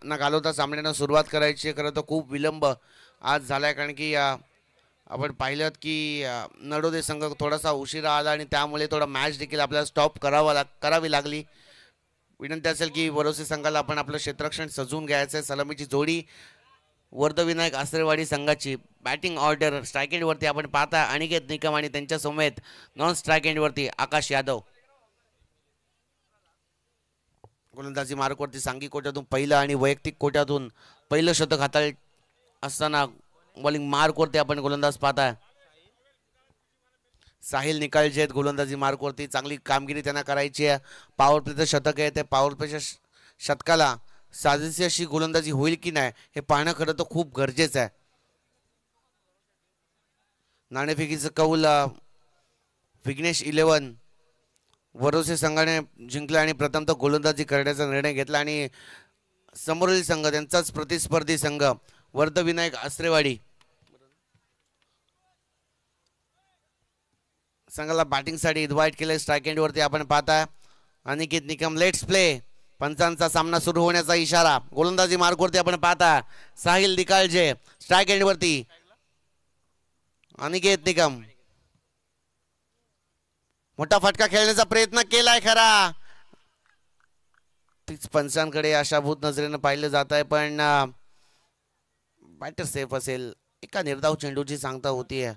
न घालवता सामन्यानं सुरुवात करायची आहे. खरं तर खूप विलंब आज झाला आहे, कारण की आपण पाहिलं की नडोदे संघ थोडासा उशिरा आला आणि त्यामुळे थोडा मॅच देखील आपल्याला स्टॉप करावी लागली. विनंती असेल की वरोसे संघाला आपण आपलं क्षेत्ररक्षण सजवून घ्यायचं आहे. सलामीची जोडी वर्धविनायक आसरेवाडी संघाची. बॅटिंग ऑर्डर स्ट्राईक एंडवरती आपण पाहता अनिकेत निकम आणि त्यांच्या समेत नॉन स्ट्राईक एंडवरती आकाश यादव. गोलंदाजी मार्कवरती सांघिक कोट्यातून पहिलं आणि वैयक्तिक कोट्यातून पहिलं शतक हाताळत असताना बॉलिंग मार्कवरती आपण गोलंदाज पाहताय साहिल निकाळजे आहेत. गोलंदाजी मार्कवरती चांगली कामगिरी त्यांना करायची आहे. पॉवर प्लेचं शतक आहे. त्या पॉवर प्लेच्या शतकाला साजेशी अशी गोलंदाजी होईल की नाही हे पाहणं खरं तर खूप गरजेचं आहे. नाणेफेकीचं कौल विघ्नेश 11 वरोसे संघाने जिंकला आणि प्रथमतः गोलंदाजी करण्याचा निर्णय घेतला आणि समोरील संघ त्यांचाच प्रतिस्पर्धी संघ वर्धविनायक आसरेवाडी संघाला बॅटिंगसाठी इन्व्हाइट केले. स्ट्राईक एंडवरती आपण पाहताय अनिकेत निकम. Let's play. पंचांचा सामना सुरू होण्याचा इशारा. गोलंदाजी मार्कवरती आपण पाहता साहिल निकाळजे. स्ट्राईक एंडवरती अनिकेत निकम. मोठा फटका खेळण्याचा प्रयत्न केलाय खरा. तीच पंचांकडे आशाभूत नजरेनं पाहिलं जात आहे, पण बॅटर सेफ असेल. एका निर्धाव चेंडूची सांगता होतीये.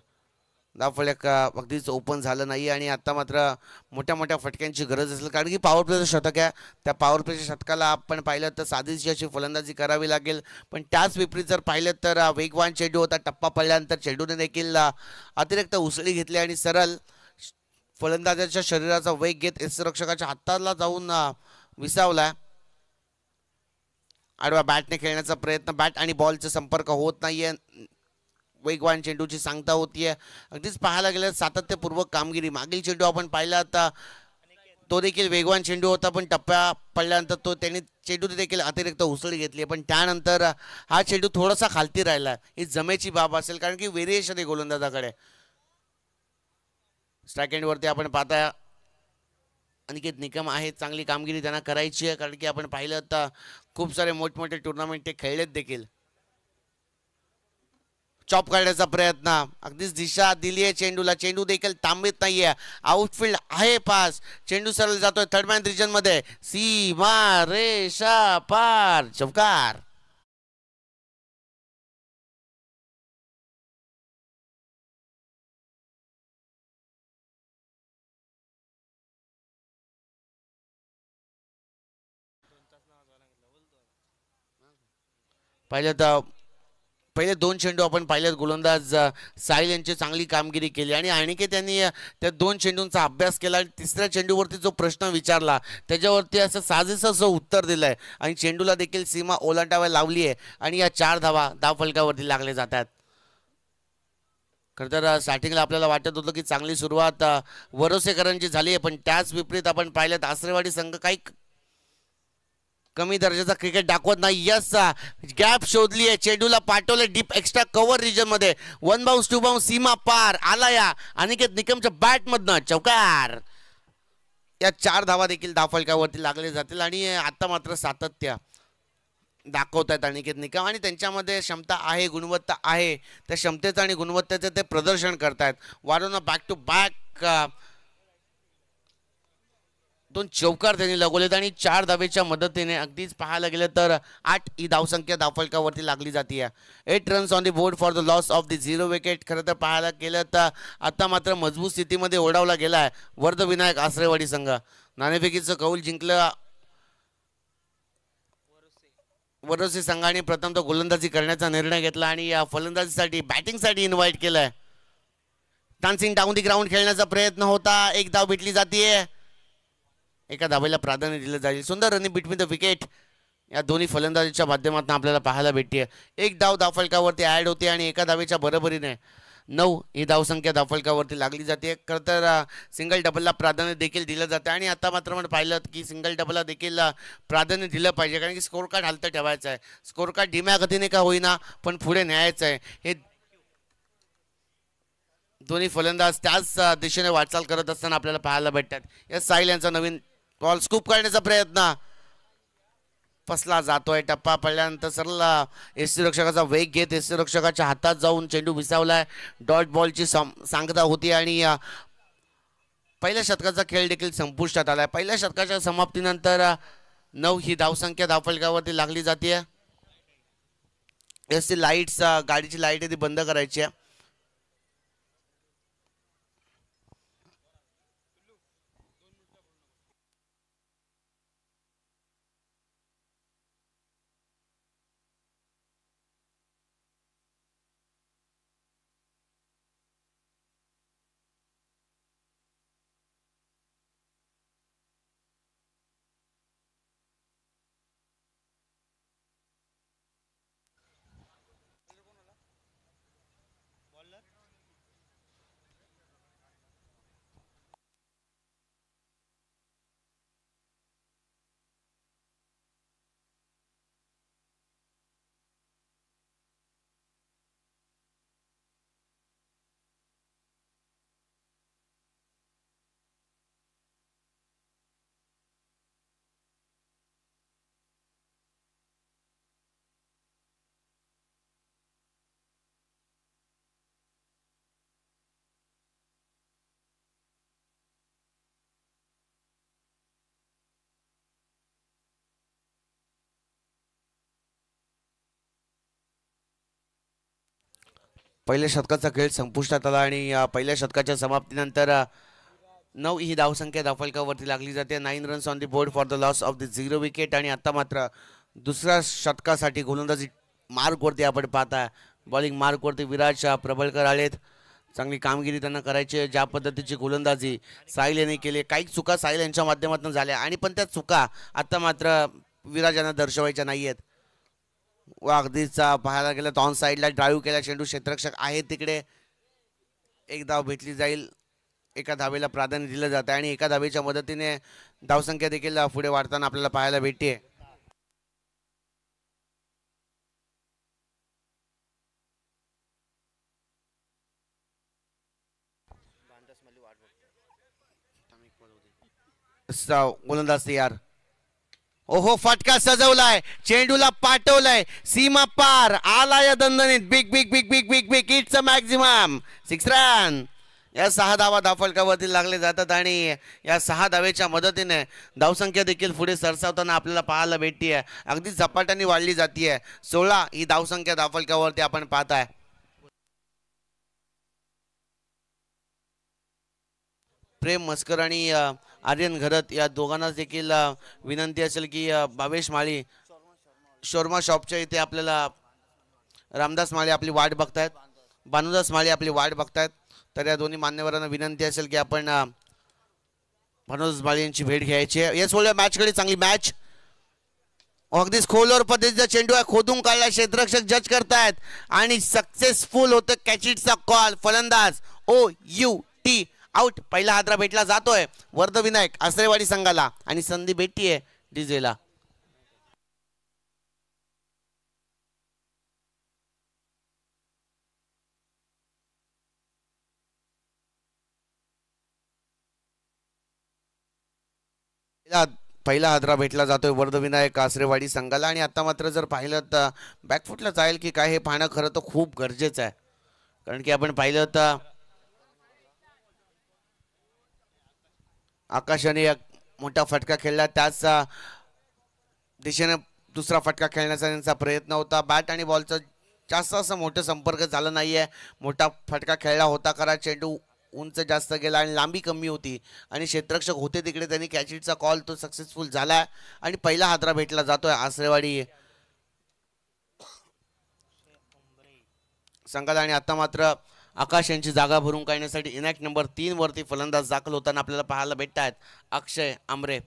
धावफलक अगदीच ओपन झालं नाही आणि आता मात्र मोठ्या मोठ्या फटक्यांची गरज असेल, कारण की पॉवर प्लेचं शतक आहे. त्या पॉवर प्लेच्या शतकाला आपण पाहिलं तर साधीशी अशी फलंदाजी करावी लागेल, पण त्याच विपरीत जर पाहिलं तर वेगवान चेंडू होता. टप्पा पडल्यानंतर चेंडूने देखील अतिरिक्त उसळी घेतली आणि सरळ फलंदाजाच्या शरीराचा वेग घेत यष्टिरक्षकाच्या हाताला जाऊन विसावला. आडवा बॅटने खेळण्याचा प्रयत्न. बॅट आणि बॉलचा संपर्क होत नाहीये. वेगवान चेंडूची सांगता होतीये. अगदीच पाहायला गेलं सातत्यपूर्वक कामगिरी. मागील चेंडू आपण पाहिला आता तो देखील वेगवान चेंडू होता, पण टप्प्या पडल्यानंतर त्यांनी चेंडू देखील अतिरिक्त उसळी घेतली, पण त्यानंतर हा चेंडू थोडासा खालती राहिला. ही जमेची बाब असेल, कारण की व्हेरिएशन आहे गोलंदाजाकडे. स्ट्राईक एंडवरती आपण पाहता अनिकेत निकम आहे. चांगली कामगिरी त्यांना करायची आहे, कारण की आपण पाहिलं आता खूप सारे मोठमोठे टुर्नामेंट ते खेळलेत देखील. चॉप करण्याचा प्रयत्न. अगदीच दिशा दिली आहे चेंडूला. चेंडू देखील थांबत नाहीये. आउटफील्ड आहे पास. चेंडू सरळ जातोय थर्ड मॅन रिजन मध्ये. सीमा रेषा पार. चौकार. पाहिलं तर पहिले दोन चेंडू आपण पाहिलेत गोलंदाज साहिल यांची चांगली कामगिरी केली आणि अनिकेत त्यांनी त्या दोन चेंडूंचा अभ्यास केला आणि तिसऱ्या चेंडूवरती जो प्रश्न विचारला त्याच्यावरती असं साजेसं असं उत्तर दिलंय आणि चेंडूला देखील सीमा ओलांडायला लावली आहे आणि या 4 धावा धावफलकावरती लागले जातात. खरं तर स्टार्टिंगला आपल्याला वाटत होतं की चांगली सुरुवात वरोसेकरांची झाली आहे, पण त्याच विपरीत आपण पाहिलं आसरेवाडी संघ काही कमी दर्जाचा क्रिकेट दाखवत नाही. यस गॅप शोधली आहे. चेंडूला पाठवले डीप एक्स्ट्रा कव्हर रिजन मध्ये. 1 बाउन्स 2 बाउन्स सीमा पार. आला या अनिकेत निकमच्या बॅट मधनं चौकार. या 4 धावा देखील धावफलकावरती लागले जातील आणि आता मात्र सातत्य दाखवत आहेत अनिकेत निकम आणि त्यांच्यामध्ये क्षमता आहे, गुणवत्ता आहे. त्या क्षमतेचं आणि गुणवत्तेचं ते प्रदर्शन करतायत. वारंवार बॅक टू बॅक 2 चौकार त्यांनी लगवलेत आणि 4 धावेच्या मदतीने अगदीच पाहायला गेलं तर 8 ही धावसंख्या धावफलकावरती लागली जाते. 8 runs on the board for the loss of the 0 wicket. खरं तर पाहायला गेलं तर आता मात्र मजबूत स्थितीमध्ये ओढावला गेला आहे वर्धविनायक आसरेवाडी संघ. नाणेफेकीचं कौल जिंकलं वरोसे संघाने. प्रथम तो गोलंदाजी करण्याचा निर्णय घेतला आणि या फलंदाजीसाठी बॅटिंगसाठी इन्व्हाइट केलंय. डान्सिंग डाऊन दी ग्राउंड खेळण्याचा प्रयत्न होता. एक धाव भेटली जाते. एका धावेला प्राधान्य दिलं जाईल. सुंदर रनिंग बिटवीन द विकेट या दोन्ही फलंदाजीच्या माध्यमातून आपल्याला पाहायला भेटते. एक धाव धावफलकावरती ॲड होते आणि एका धावेच्या बरोबरीने 9 ही धावसंख्या धावफलकावरती लागली जाते. खरं तर सिंगल डबलला प्राधान्य देखील दिलं जातं आणि आता मात्र आपण पाहिलं की सिंगल डबलला देखील प्राधान्य दिलं पाहिजे, कारण की स्कोर कार्ड हलतं ठेवायचं आहे. स्कोर कार्ड धीम्या गतीने का होईना पण पुढे न्यायचं आहे. हे दोन्ही फलंदाज त्याच दिशेने वाटचाल करत असताना आपल्याला पाहायला भेटतात. या साहिल यांचा नवीन बॉल स्कूप करण्याचा प्रयत्न. फसला जातोय. टप्पा पडल्यानंतर सरळ यष्टीरक्षकाचा वेग घेत यष्टीरक्षकाच्या हातात जाऊन चेंडू विसावलाय. डॉट बॉलची सांगता होती आणि पहिल्या शतकाचा खेळ देखील संपुष्टात आलाय. पहिल्या शतकाच्या समाप्तीनंतर 9 ही धावसंख्या धावफलकावरती लागली जाते. एस टी लाईट्स गाडीची लाईट आहे ती बंद करायची आहे. पहिल्या शतकाचा खेळ संपुष्टात आला आणि पहिल्या शतकाच्या समाप्तीनंतर 9 ही धावसंख्या धावफलकावरती लागली जाते. 9 runs on the board for the loss of the 0 wicket. आणि आता मात्र दुसऱ्या शतकासाठी गोलंदाजी मार्कवरती आपण पाहताय. बॉलिंग मार्कवरती विराज प्रबळकर आलेत. चांगली कामगिरी त्यांना करायची आहे. ज्या पद्धतीची गोलंदाजी साहिल यांनी केली, काही चुका साहिल यांच्या माध्यमातून झाल्या आणि पण त्या चुका आता मात्र विराज यांना दर्शवायच्या नाही आहेत. व अगदीच पाहायला गेलं तर ऑन साईडला ड्राईव्ह केला चेंडू. क्षेत्ररक्षक आहे तिकडे. एक धाव भेटली जाईल. एका धावेला प्राधान्य दिलं जातं आणि एका धावेच्या मदतीने धावसंख्या देखील पुढे वाढताना आपल्याला पाहायला भेटते. गोलंदाज तयार. ओहो, फटका सजवलाय, चेंडूला पाठवलाय, सीमा पार आलाय दणदणीत. Big big big big big big it's a maximum 6 run. या 6 धावा धावफलकावरती लागले जातात आणि या 6 धावेच्या मदतीने धावसंख्या देखील पुढे सरसावताना आपल्याला पाहायला भेटते. अगदी झपाट्याने वाढली जाते. 16 ही धावसंख्या धावफलकावरती आपण पाहताय. प्रेम मस्कर आणि आर्यन घरत या दोघांना देखील विनंती असेल की भावेश माळी शोरमा शॉपच्या इथे आपल्याला रामदास माळी आपली वाट बघतायत, भानुदास माळी आपली वाट बघतायत. तर या दोन्ही मान्यवरांना विनंती असेल की आपण भानुदास माळी यांची भेट घ्यायची आहे. येस बोलूया मॅचकडे. चांगली मॅच. अगदीच खोलवर पद्धतीचा चेंडू आहे, खोदून काढला. क्षेत्ररक्षक जज करतायत आणि सक्सेसफुल होतं कॅचिटचा कॉल. फलंदाज OUT आउट. पहिला हादरा भेटला जातोय वर्धविनायक आसरेवाडी संघाला आणि संधी भेटतीये डीजेला. पहिला हादरा भेटला जातोय वर्धविनायक आसरेवाडी संघाला. आणि आता मात्र जर पाहिलं तर बॅकफुटला जाईल की काय हे पाहणं खरं तर खूप गरजेचं आहे. कारण की आपण पाहिलं तर आकाशाने एक मोठा फटका खेळला, त्याच दिशेने दुसरा फटका खेळण्याचा त्यांचा प्रयत्न होता. बॅट आणि बॉलचा जास्त असं मोठं संपर्क झाला नाहीये. मोठा फटका खेळला होता खरा, चेंडू उंच जास्त गेला आणि लांबी कमी होती आणि क्षेत्ररक्षक होते तिकडे. त्यांनी कॅचिटचा कॉल तो सक्सेसफुल झाला आणि पहिला हादरा भेटला जातोय आसरेवाडी संघाला. आणि आता मात्र आकाश यांची जागा भरून काढण्यासाठी इनॅक्ट नंबर 3 वरती फलंदाज दाखल होताना आपल्याला पाहायला भेटत आहेत. अक्षय आमरे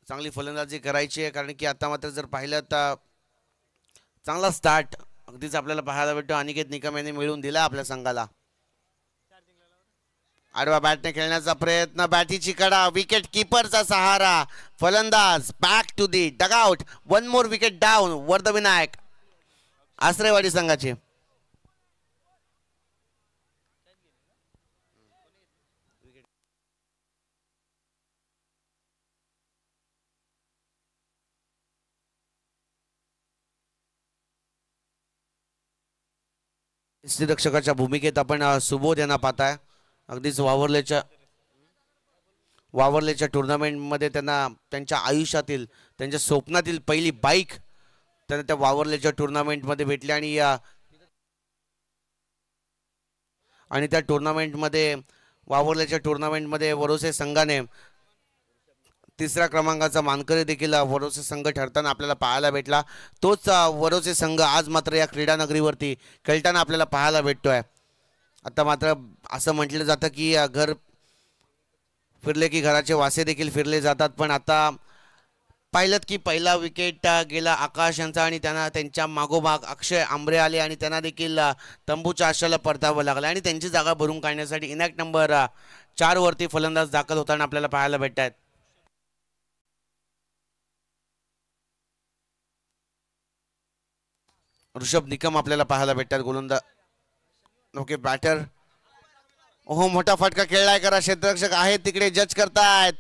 चांगली फलंदाजी करायची आहे. कारण की आता मात्र जर पाहिलं तर चांगला स्टार्ट अगदीच आपल्याला पाहायला भेटतो. अनिकेत निकम यांनी मिळवून दिला आपल्या संघाला. आडवा बॅटने खेळण्याचा प्रयत्न, बॅटीची कडा, विकेट किपरचा सहारा. फलंदाज back to the dugout. 1 more wicket down Vardhvinayak Asrewadi संघाचे. यष्टीरक्षकाच्या भूमिकेत आपण सुबोध यांना पाहताय. अगदीच वावरलेच्या टुर्नामेंटमध्ये त्यांना त्यांच्या आयुष्यातील त्यांच्या स्वप्नातील पहिली बाईक त्यांना त्या वावरलेच्या टुर्नामेंटमध्ये भेटली आणि त्या टुर्नामेंटमध्ये वावरलेच्या टुर्नामेंटमध्ये वरोसे संघाने तिसऱ्या क्रमांकाचा मानकरी देखील वरोसे संघ ठरताना आपल्याला पाहायला भेटला. तोच वरोसे संघ आज मात्र या क्रीडानगरीवरती खेळताना आपल्याला पाहायला भेटतोय. आता मात्र असं म्हटलं जातं की घर फिरले की घराचे वासे देखील फिरले जातात. पण आता पाहिलं की पहिला विकेट गेला आकाश यांचा आणि त्यांना त्यांच्या मागोमाग अक्षय आंबरे आले आणि त्यांना देखील तंबूच्या आश्रयाला परतावं लागलं आणि त्यांची जागा भरून काढण्यासाठी इनॅक्ट नंबर 4 वरती फलंदाज दाखल होताना आपल्याला पाहायला भेटत आहेत. ऋषभ निकम आपल्याला पाहायला भेटतात गोलंदाज. Okay batter. ओहो मोठा फटका खेळलाय करा. क्षेत्ररक्षक आहेत तिकडे जज करतायत.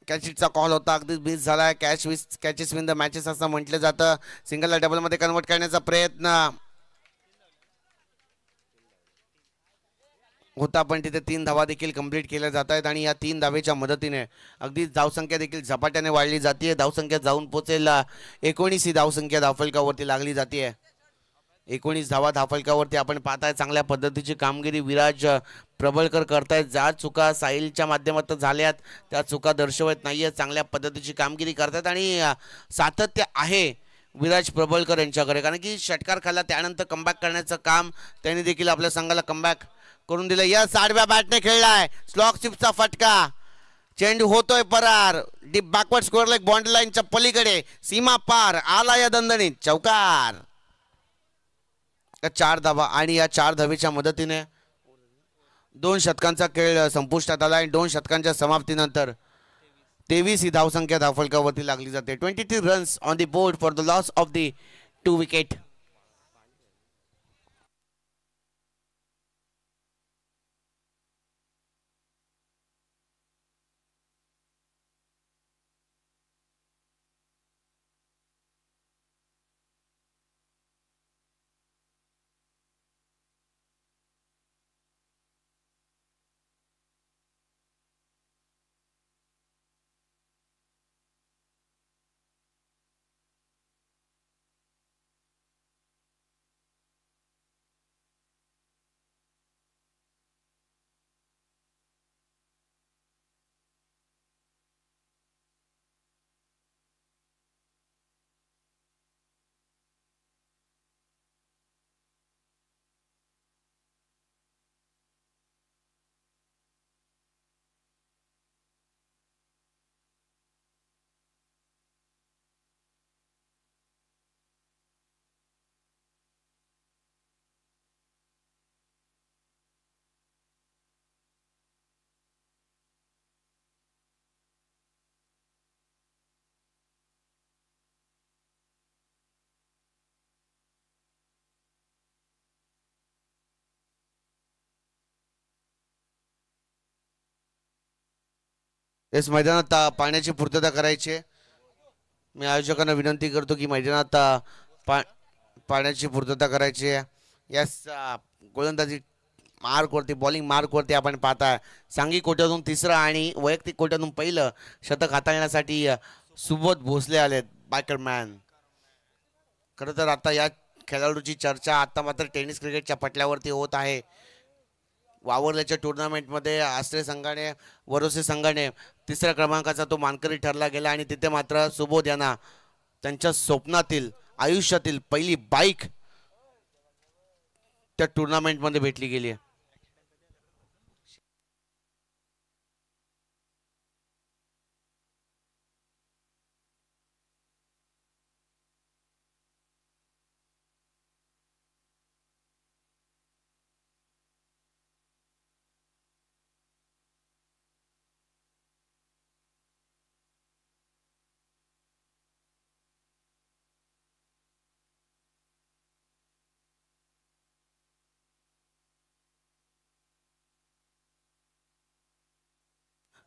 कॅचचा कॉल होता अगदी मिस झालाय. कॅचेस विन द मॅचेस असं म्हटलं जातं. सिंगलला डबल मध्ये कन्वर्ट करण्याचा प्रयत्न होता पण तिथे 3 धावा देखील कंप्लीट केल्या जात आहेत आणि या 3 धावेच्या मदतीने अगदी धावसंख्या देखील झपाट्याने वाढली जाते. धावसंख्या जाऊन पोहोचेल 19 ही धावसंख्या धावफलकावरती लागली जाते. 19 धावा धावफलकावरती आपण पाहताय. चांगल्या पद्धतीची कामगिरी विराज प्रबळकर करतायत. ज्या चुका साहिलच्या माध्यमातून झाल्यात त्या चुका दर्शवत नाहीये. चांगल्या पद्धतीची कामगिरी करतात आणि सातत्य आहे विराज प्रबळकर यांच्याकडे कारण की षटकार खाल्ला त्यानंतर कमबॅक करण्याचं काम त्यांनी देखील आपल्या संघाला कमबॅक करून दिलं. या 6व्या बॅटने खेळलाय. स्लॉक शिपचा फटका. चेंडू होतोय परार. Deep backward square like boundary लाईनच्या पलीकडे सीमा पार आला या दणदणीत चौकार. 4 धावा आणि या 4 धावेच्या मदतीने 2 षटकांचा खेळ संपुष्टात आला आणि 2 षटकांच्या समाप्तीनंतर 23 ही धावसंख्या धावफलकावरती लागली जाते. 23 runs on the board for the loss of the 2 wicket. इस मैदानात पाण्याची पूर्तता करायची आहे. मी आयोजकांना विनंती करतो की मैदानात पाण्याची पूर्तता करायची आहे. यास गोलंदाजी मार्कवरती बॉलिंग मार्कवरती आपण पाहताय सांघिक कोट्यातून 3रा आणि वैयक्तिक कोट्यातून पहिलं शतक हाताळण्यासाठी सुबोध भोसले आलेत बायकरमॅन. खरं तर आता या खेळाडूची चर्चा आता मात्र टेनिस क्रिकेटच्या पटल्यावरती होत आहे. वावरल्याच्या टुर्नामेंटमध्ये आश्रय संघाने वरोसे संघाने 3ऱ्या क्रमांकाचा तो मानकरी ठरला गेला आणि तिथे मात्र सुबोध यांना त्यांच्या स्वप्नातील आयुष्यातील पहिली बाईक त्या टुर्नामेंटमध्ये भेटली गेली आहे.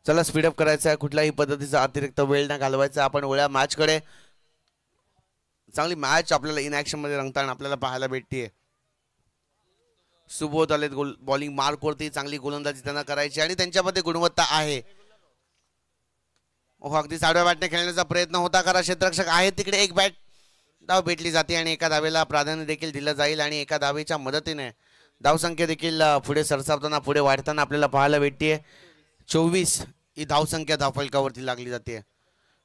चला स्पीडअप करायचं आहे. कुठल्याही पद्धतीचा अतिरिक्त वेळ न घालवायचा. आपण ओळ्या मॅचकडे चांगली मॅच आपल्याला इन ॲक्शन मध्ये रंगताना आपल्याला पाहायला भेटते. सुबोध आलेत बॉलिंग मार्कवरती, चांगली गोलंदाजी त्यांना करायची आणि त्यांच्यामध्ये गुणवत्ता आहे. अगदीच आडव्या बॅटने खेळण्याचा प्रयत्न होता, खरा क्षेत्ररक्षक आहे तिकडे. एक बॅट धाव भेटली जाते आणि एका धावेला प्राधान्य देखील दिलं जाईल आणि एका धावेच्या मदतीने धावसंख्या देखील पुढे सरसावताना पुढे वाढताना आपल्याला पाहायला भेटते. 24 ही धावसंख्या धावफलकावरती लागली जाते.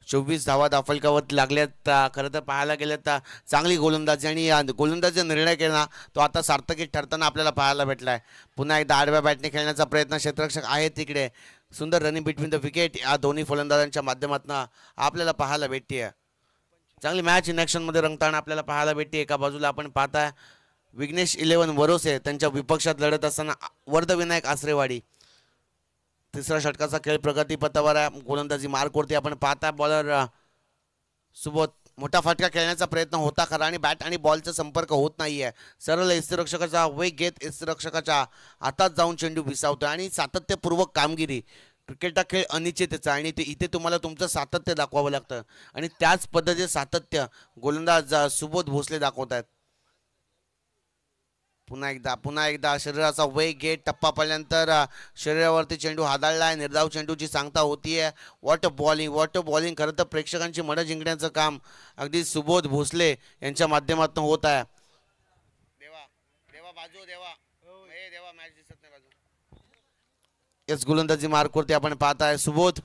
24 धावा धावफलकावरती लागल्यात. खरं तर पाहायला गेलं तर चांगली गोलंदाजी आणि गोलंदाजीचा निर्णय केला तो आता सार्थकी ठरताना आपल्याला पाहायला भेटलाय. पुन्हा एकदा आडव्या बॅटने खेळण्याचा प्रयत्न क्षेत्ररक्षक आहे तिकडे. सुंदर रनिंग बिटवीन द विकेट या दोन्ही फलंदाजांच्या माध्यमातून आपल्याला पाहायला भेटते. चांगली मॅच इन ॲक्शन मध्ये रंगताना आपल्याला पाहायला भेटते. एका बाजूला आपण पाहताय विघ्नेश 11 वरोसे त्यांच्या विपक्षात लढत असताना वर्धविनायक आसरेवाडी. तिसऱ्या षटकाचा खेळ प्रगतीपथावर आहे. गोलंदाजी मार्कवरती आपण पाहता बॉलर सुबोध मोठा फटका खेळण्याचा प्रयत्न होता खरा आणि बॅट आणि बॉलचा संपर्क होत नाहीये. सरळ यष्टिरक्षकाचा वेग घेत यष्टिरक्षकाच्या हातात जाऊन चेंडू विसावतोय आणि सातत्यपूर्वक कामगिरी. क्रिकेट हा खेळ अनिश्चिततेचा आणि इथे तुम्हाला तुमचं सातत्य दाखवावं लागतं आणि त्याच पद्धतीचे सातत्य गोलंदाज सुबोध भोसले दाखवत आहेत. पुन्हा एकदा शरीराचा वेग घेत टप्पा पडल्यानंतर शरीरावरती चेंडू हादळलाय. निर्धाव चेंडूची सांगता होतीये. What bowling. खरं तर प्रेक्षकांची मनं जिंकण्याचं काम अगदी सुबोध भोसले यांच्या माध्यमातून होत आहे. याच गोलंदाजी मार्कवरती आपण पाहताय सुबोध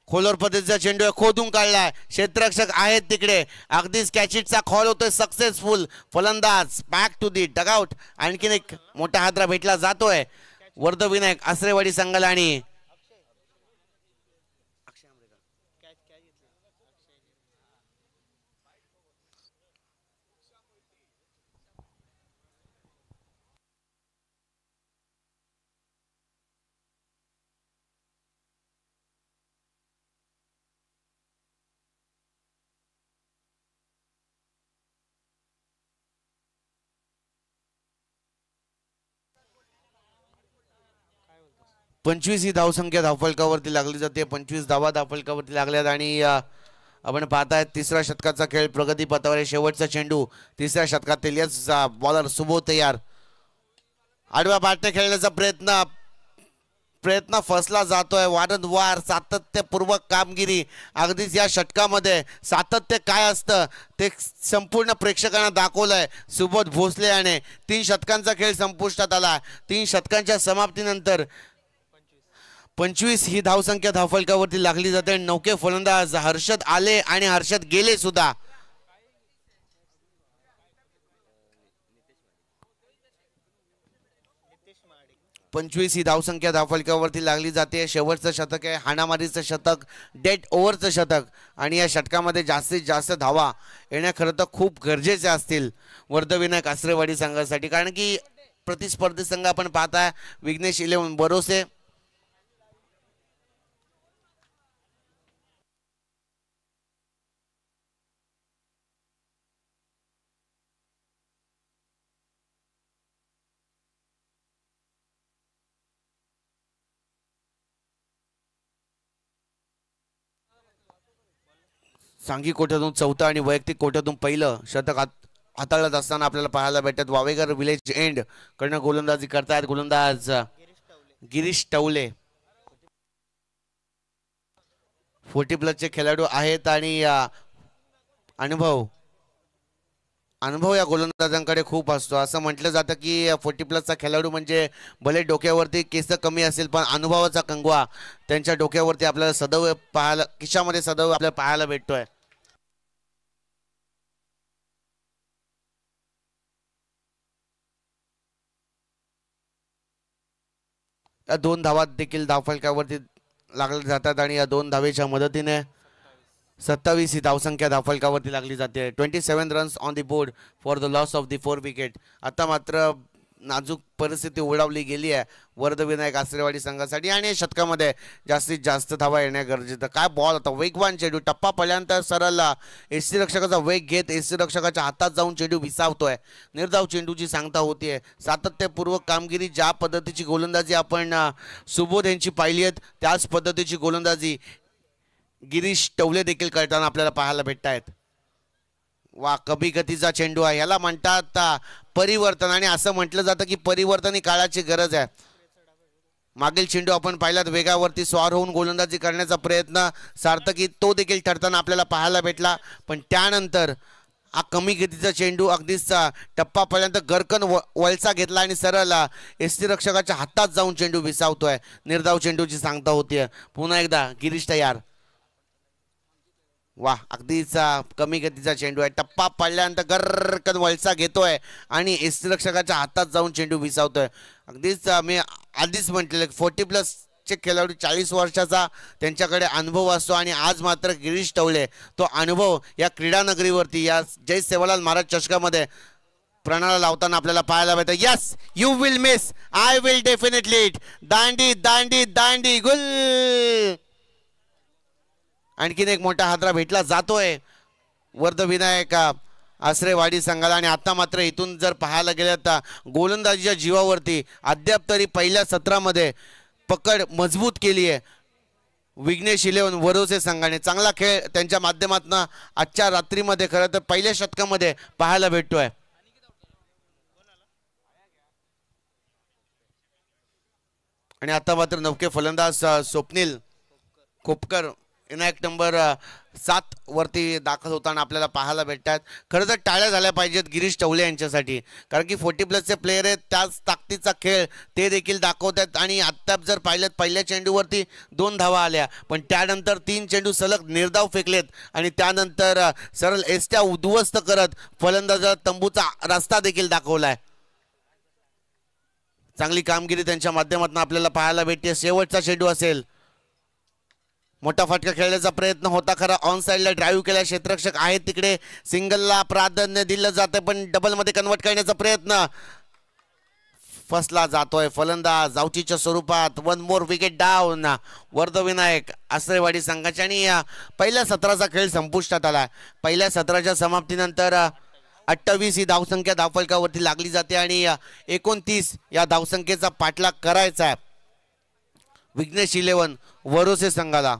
खोलवर पद्धतीचा चेंडू खोदून काढलाय. क्षेत्ररक्षक आहेत तिकडे. अगदीच कॅचिटचा खॉल होतोय सक्सेसफुल. फलंदाज बॅक टू दी डगआउट. आणखीन एक मोठा हादरा भेटला जातोय वर्धविनायक आसरेवाडी संघाला आणि 25 ही धावसंख्या धावफलकावरती लागली जाते. 25 धावा धावफलकावरती लागल्यात आणि आपण पाहताय तिसऱ्या षटकाचा खेळ प्रगतीपथावर आहे. शेवटचा चेंडू तिसऱ्या षटकातील यस बॉलर सुबोध तयार. आडव्या बॅटने खेळण्याचा प्रयत्न फसला जातोय. वारंवार सातत्यपूर्वक कामगिरी. अगदीच या षटकामध्ये सातत्य काय असतं ते संपूर्ण प्रेक्षकांना दाखवलंय सुबोध भोसले याने. 3 षटकांचा खेळ संपुष्टात आला. 3 षटकांच्या समाप्तीनंतर 25 ही धावसंख्या धावफलकावरती लागली जाते. नौके फलंदाज हर्षद आले आणि हर्षद गेले सुद्धा. 25 ही धावसंख्या धावफलकावरती लागली जाते. शेवटचं शतक आहे. हाणामारीचं शतक, डेड ओव्हरचं शतक आणि या षटकामध्ये जास्तीत जास्त धावा येण्या खरं तर खूप गरजेचे असतील वर्धविनायक आसरेवाडी संघासाठी. कारण की प्रतिस्पर्धी संघ आपण पाहताय विघ्नेश 11 वरोसे, सांघिक कोट्यातून चौथा आणि वैयक्तिक कोट्यातून पहिलं शतक हाताळत असताना आपल्याला पाहायला भेटत. वावेकर विलेज एंड कडनं गोलंदाजी करतायत गोलंदाज गिरीश टवले. 40+ खेळाडू आहेत आणि अनुभव या गोलंदाजांकडे खूप असतो. असं म्हटलं जातं की 40+ खेळाडू म्हणजे भले डोक्यावरती केस कमी असेल पण अनुभवाचा कंगवा त्यांच्या डोक्यावरती आपल्याला सदैव पाहायला, खिशामध्ये सदैव आपल्याला पाहायला भेटतोय. या 2 धावा देखील धावफलकावरती लागल्या जातात आणि या 2 धावेच्या मदतीने 27 ही धावसंख्या धावफलकावरती लागली जाते. 27 runs on the board for the loss of the 4 wicket. आता मात्र नाजूक परिस्थिती ओढावली गेली आहे वर्धविनायक आसरेवाडी संघासाठी आणि या षटकामध्ये जास्तीत जास्त धावा येणे गरजेचं. काय बॉल होता, वेगवान चेंडू. टप्पा पडल्यानंतर सरळ यष्टिरक्षकाचा वेग घेत यष्टिरक्षकाच्या हातात जाऊन चेंडू विसावतोय. निर्धाव चेंडूची सांगता होतीये. सातत्यपूर्वक कामगिरी. ज्या पद्धतीची गोलंदाजी आपण सुबोध यांची पाहिली आहे त्याच पद्धतीची गोलंदाजी गिरीश टवले देखील करताना आपल्याला पाहायला भेटत आहेत. वा, कमी गतीचा चेंडू आहे, याला म्हणतात परिवर्तन. आणि असं म्हटलं जातं की परिवर्तन ही काळाची गरज आहे. मागील चेंडू आपण पाहिलात वेगावरती स्वार होऊन गोलंदाजी करण्याचा प्रयत्न सार्थकी तो देखील ठरताना आपल्याला पाहायला भेटला. पण त्यानंतर हा कमी गतीचा चेंडू अगदीच टप्पापर्यंत गरकन वळसा घेतला आणि सरळ यष्टीरक्षकाच्या हातात जाऊन चेंडू विसावतोय. निर्धाव चेंडूची सांगता होतीये. पुन्हा एकदा गिरीश तयार. वा, अगदीच कमी गतीचा चेंडू आहे, टप्पा पडल्यानंतर गरकन वळसा घेतोय आणि यष्टीरक्षकाच्या हातात जाऊन चेंडू विसावतोय. अगदीच मी आधीच म्हटलेलं 40+ चे खेळाडू 40 वर्षाचा त्यांच्याकडे अनुभव असतो आणि आज मात्र गिरीश टवले तो अनुभव या क्रीडानगरीवरती या जय सेवालाल महाराज चषकामध्ये प्रणाला लावताना आपल्याला पाहायला भेटतं. Yes, you will miss, I will definitely it. दांडी दांडी दांडी गुल. आणखीन एक मोठा हादरा भेटला जातोय वर्धविनायक आसरेवाडी संघाला. आणि आता मात्र इथून जर पाहायला गेलं तर गोलंदाजीच्या जीवावरती अद्याप तरी पहिल्या सत्रामध्ये पकड मजबूत केली आहे विघ्नेश 11 वरोसे संघाने. चांगला खेळ त्यांच्या माध्यमातून आजच्या रात्रीमध्ये खरं तर पहिल्या षटकामध्ये पाहायला भेटतोय. आणि आता मात्र नवके फलंदाज स्वप्नील खोपकर विनायक नंबर 7 वरती दाखल होताना आपल्याला पाहायला भेटतात. खरं तर टाळ्या झाल्या पाहिजेत गिरीश टवले यांच्यासाठी, कारण की 40+ प्लेयर आहेत, त्याच ताकदीचा खेळ ते देखील दाखवतात. आणि आत्ता जर पाहिलं पहिल्या चेंडूवरती 2 धावा आल्या, पण त्यानंतर 3 चेंडू सलग निर्धाव फेकलेत आणि त्यानंतर सरळ एसट्या उद्ध्वस्त करत फलंदाजाला तंबूचा रस्ता देखील दाखवलाय. चांगली कामगिरी त्यांच्या माध्यमातून आपल्याला पाहायला भेटते. शेवटचा चेंडू असेल, मोठा फटका खेळण्याचा प्रयत्न होता खरा. ऑन साईडला ड्राईव्ह केला, क्षेत्ररक्षक आहेत तिकडे, सिंगलला प्राधान्य दिलं जातं पण डबलमध्ये कन्वर्ट करण्याचा प्रयत्न फसला जातोय. फलंदाज जावचीच्या स्वरूपात. 1 मोर विकेट डाऊन वर्धविनायक आसरेवाडी संघाच्या. आणि पहिल्या सत्राचा खेळ संपुष्टात आला. पहिल्या सत्राच्या समाप्तीनंतर 28 ही धावसंख्या धावफलकावरती लागली जाते आणि 29 या धावसंख्येचा पाठलाग करायचा आहे विघ्नेश 11 वरोसे संघाला.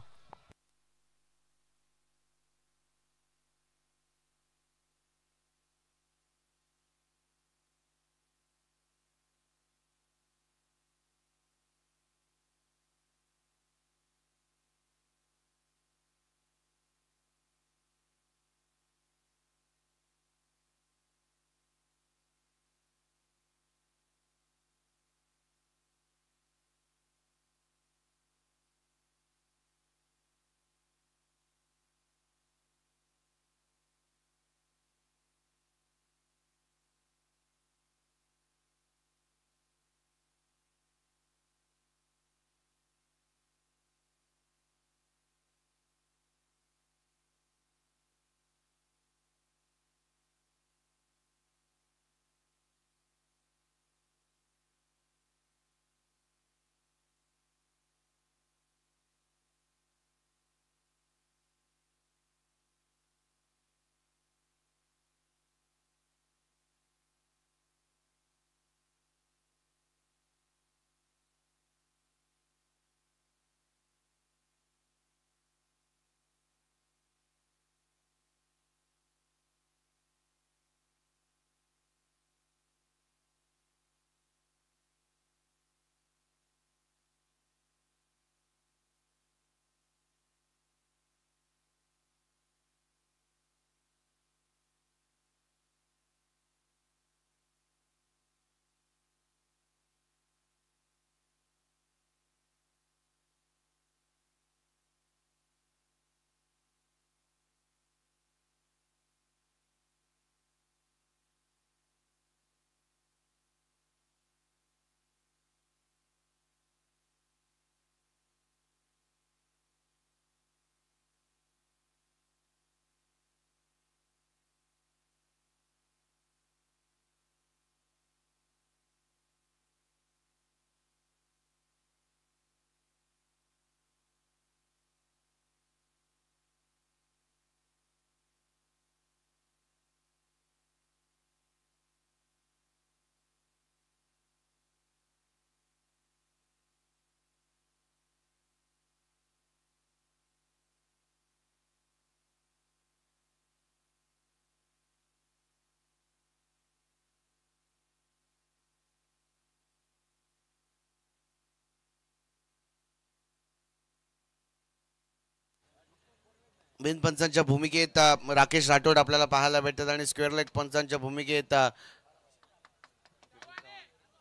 बिनपंचांच्या भूमिकेत राकेश राठोड आपल्याला पाहायला भेटतात आणि स्क्वेअर लेग पंचांच्या भूमिकेत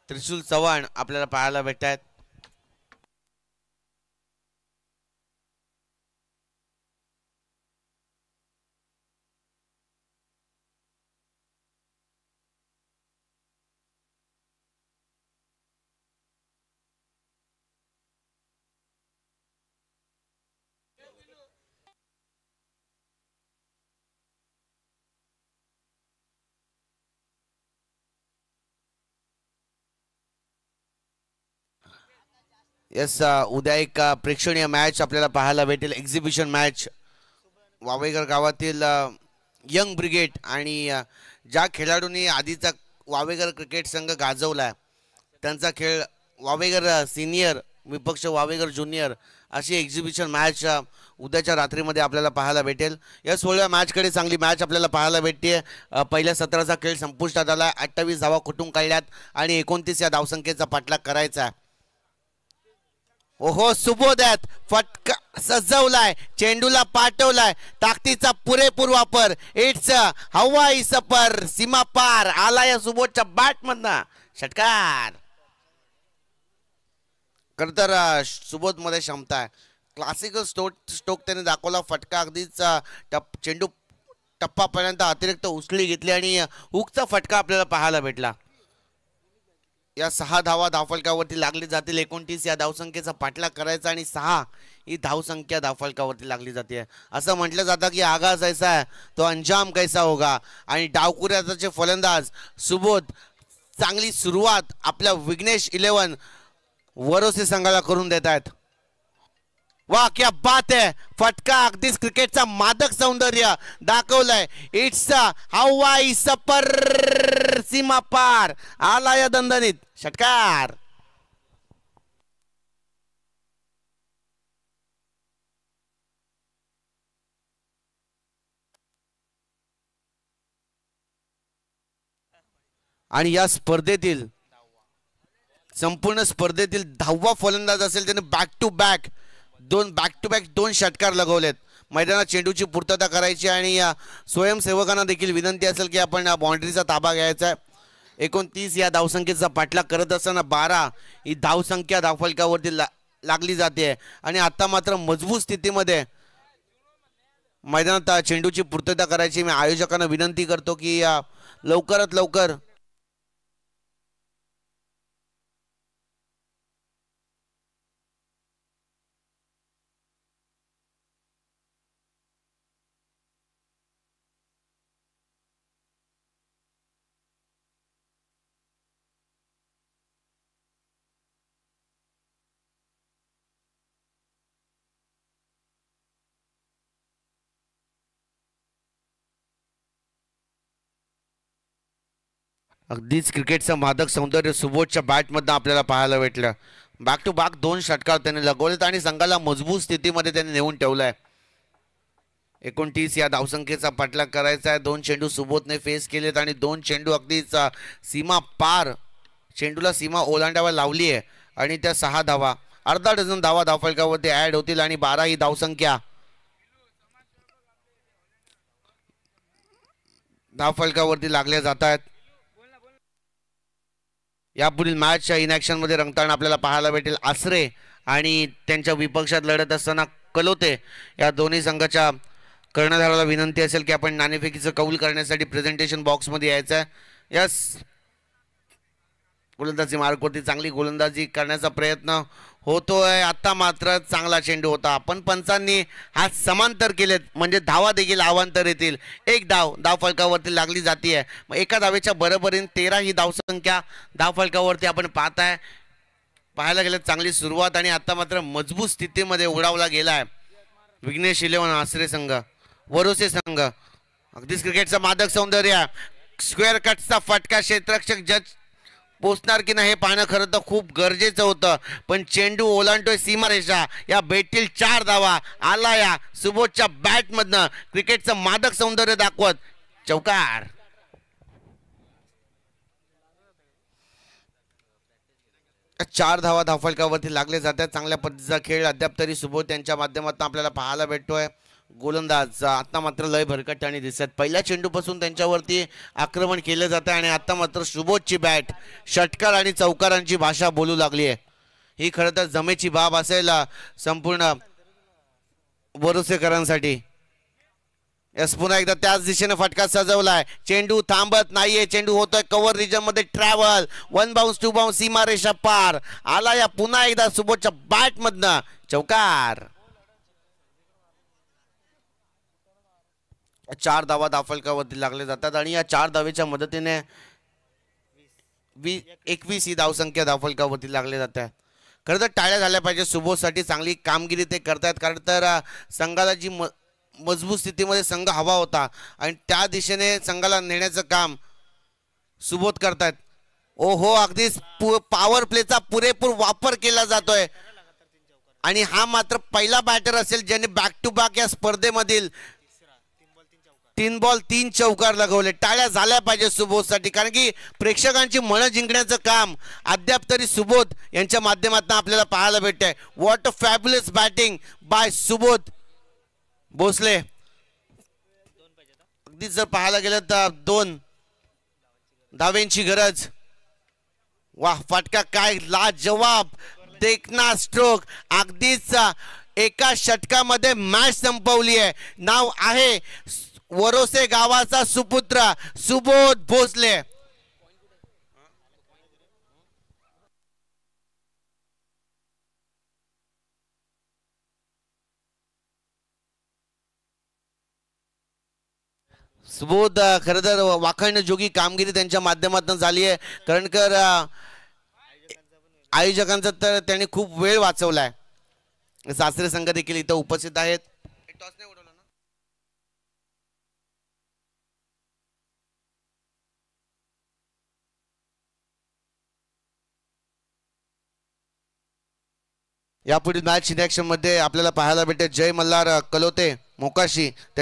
त्रिशूल चव्हाण आपल्याला पाहायला भेटतात. यस उद्या एक प्रेक्षणीय मॅच आपल्याला पाहायला भेटेल. एक्झिबिशन मॅच वावेघर गावातील यंग ब्रिगेड आणि ज्या खेळाडूंनी आधीचा वावेघर क्रिकेट संघ गाजवला त्यांचा खेळ वावेघर सिनियर विपक्ष वावेघर ज्युनियर अशी एक्झिबिशन मॅच उद्याच्या रात्रीमध्ये आपल्याला पाहायला भेटेल. या 16व्या मॅचकडे चांगली मॅच आपल्याला पाहायला भेटते. पहिल्या सत्राचा खेळ संपुष्टात आला. 28 धावा कुठून काढल्यात आणि 29 या धावसंख्येचा पाठलाग करायचा. ओहो सुबोध आहेत. फटका सजवलाय, चेंडूला पाठवलाय, ताकदीचा पुरेपूर वापर. इट्स हवाई सफर, सीमा पार आला या सुबोधच्या बॅट मधनं षटकार. खर तर सुबोध मध्ये क्षमता आहे. क्लासिकल स्ट्रोक त्याने दाखवला. फटका अगदीच चेंडू टप्पापर्यंत अतिरिक्त उचली घेतली आणि हुकचा फटका आपल्याला पाहायला भेटला. या 6 धावा धावफलकावरती लागली जातील. 29 या धावसंख्येचा पाठलाग करायचा आणि 6 ही धावसंख्या धावफलकावरती लागली जाते. असं म्हटलं जातं की आगाज ऐसा है तो अंजाम कैसा होगा. आणि डावकुऱ्याचे फलंदाज सुबोध चांगली सुरुवात आपल्या विघ्नेश 11 वरोसे संघाला करून देत आहेत. वाह क्या बात है. फटका अगदीच क्रिकेटचा मादक सौंदर्य दाखवलंय. इट्स हवाई सफर, सीमा पार आला या दणदणीत षटकार. आणि या स्पर्धेतील संपूर्ण स्पर्धेतील 10वा फलंदाज असेल त्याने बॅक टू बॅक दोन षटकार लगवलेत. मैदानात चेंडूची पूर्तता करायची आणि स्वयंसेवकांना देखील विनंती असेल की आपण बाउंड्रीचा ताबा घ्यायचा आहे. 29 या धावसंख्येचा पाठलाग करत असताना 12 ही धावसंख्या धावफलकावरती लागली जाते. आणि आता मात्र मजबूत स्थितीमध्ये मैदानात चेंडूची पूर्तता करायची. मी आयोजकांना विनंती करतो की लवकरात लवकर अगदीच क्रिकेटचं मादक सौंदर्य सुबोधच्या बॅटमधनं आपल्याला पाहायला भेटलं. बॅक टू बॅक 2 षटकार त्याने लगवलेत आणि संघाला मजबूत स्थितीमध्ये त्याने नेऊन ठेवलाय. 29 या धावसंख्येचा पाठलाग करायचा आहे. 2 चेंडू सुबोधने फेस केलेत आणि 2 चेंडू अगदीच सीमा पार चेंडूला सीमा ओलांडावर लावली आहे. आणि त्या 6 धावा अर्धा डझन धावा धावफलकावरती ऍड होतील आणि 12 ही धावसंख्या धावफलकावरती लागल्या जात आहेत. यापुढील मॅचच्या इनॅक्शन मध्ये रंगताना आपल्याला पाहायला भेटेल आसरे आणि त्यांच्या विपक्षात लढत असताना कलोते. या दोन्ही संघाच्या कर्णधाराला विनंती असेल की आपण नाणेफेकीचं कौल करण्यासाठी प्रेझेंटेशन बॉक्समध्ये यायचं आहे. यस गोलंदाजी मार्कवरती चांगली गोलंदाजी करण्याचा प्रयत्न होतोय. आता मात्र चांगला चेंडू होता. पण पंचांनी हात समांतर केलेत म्हणजे धावा देखील अवांतर येतील. एक धावफलकावरती लागली जाते. मग एका धावेच्या बरोबरीने 13 ही धावसंख्या धावफलकावरती आपण पाहायला गेलं. चांगली सुरुवात आणि आता मात्र मजबूत स्थितीमध्ये उडावला गेलाय विघ्नेश 11 आसरे संघ वरोसे संघ. अगदीच क्रिकेटचा मादक सौंदर्य. स्क्वेअर कटचा फटका क्षेत्ररक्षक जज पोचणार की नाही हे पाहणं खरं तर खूप गरजेचं होतं. पण चेंडू ओलांडतोय सीमारेषा. या भेटील 4 धावा आला या सुबोधच्या बॅटमधनं क्रिकेटचं मादक सौंदर्य दाखवत चौकार. चार धावा धावफलकावरती लागले जातात. चांगल्या पद्धतीचा खेळ अद्याप तरी सुबोध यांच्या माध्यमातून आपल्याला पाहायला भेटतोय. गोलंदाज आता मात्र लय भरकटताना दिसत. पहिल्या चेंडूपासून त्यांच्यावरती आक्रमण केलं जातं आणि आता मात्र सुबोधची बॅट षटकार आणि चौकारांची भाषा बोलू लागली आहे. ही खरं तर जमेची बाब असेल संपूर्ण बोरुसेकरांसाठी. यस पुन्हा एकदा त्याच दिशेने फटका सजवलाय. चेंडू थांबत नाहीये. चेंडू होतोय कव्हर रिजन मध्ये ट्रॅव्हल. 1 बाउन्स 2 बाउन्स सीमारेषा पार आला या पुन्हा एकदा सुबोधच्या बॅट मधनं चौकार. 4 धावा धाफलकावरती लागले जातात आणि या 4 धावेच्या मदतीने 21 ही धावसंख्या धाफलकावरती लागले जातात. खरं तर टाळ्या झाल्या पाहिजे सुबोधसाठी. चांगली कामगिरी ते करतायत. कारण तर संघाला जी मजबूत स्थितीमध्ये संघ हवा होता आणि त्या दिशेने संघाला नेण्याचं काम सुबोध करतायत. ओहो अगदीच पॉवर प्लेचा पुरेपूर वापर केला जातोय आणि हा मात्र पहिला बॅटर असेल ज्याने बॅक टू बॅक या स्पर्धेमधील 3 बॉल 3 चौकार लगवले. टाळ्या झाल्या पाहिजे सुबोधसाठी. कारण की प्रेक्षकांची मनं जिंकण्याचं काम अद्याप तरी सुबोध यांच्या माध्यमातून आपल्याला पाहायला भेटतंय. What a fabulous batting by Subodh Bhosale. अगदीच जर पाहायला गेलं तर 2 धावेंची गरज. वाह फटका काय लाजवाब देखना स्ट्रोक. अगदीच एका षटकामध्ये मॅच संपवली आहे. नाव आहे वरोसे गावाचा सुपुत्र सुबोध भोसले. सुबोध खरं तर वाखाणण्याजोगी कामगिरी त्यांच्या माध्यमातून झाली आहे. कारण कर आयोजकांचा तर त्यांनी खूप वेळ वाचवलाय. सासरे संघ देखील इथं उपस्थित आहेत. यापुढील मॅच सिलेक्शन मध्ये आपल्याला पाहायला भेटेल जय मल्हार कलोते मोकाशी.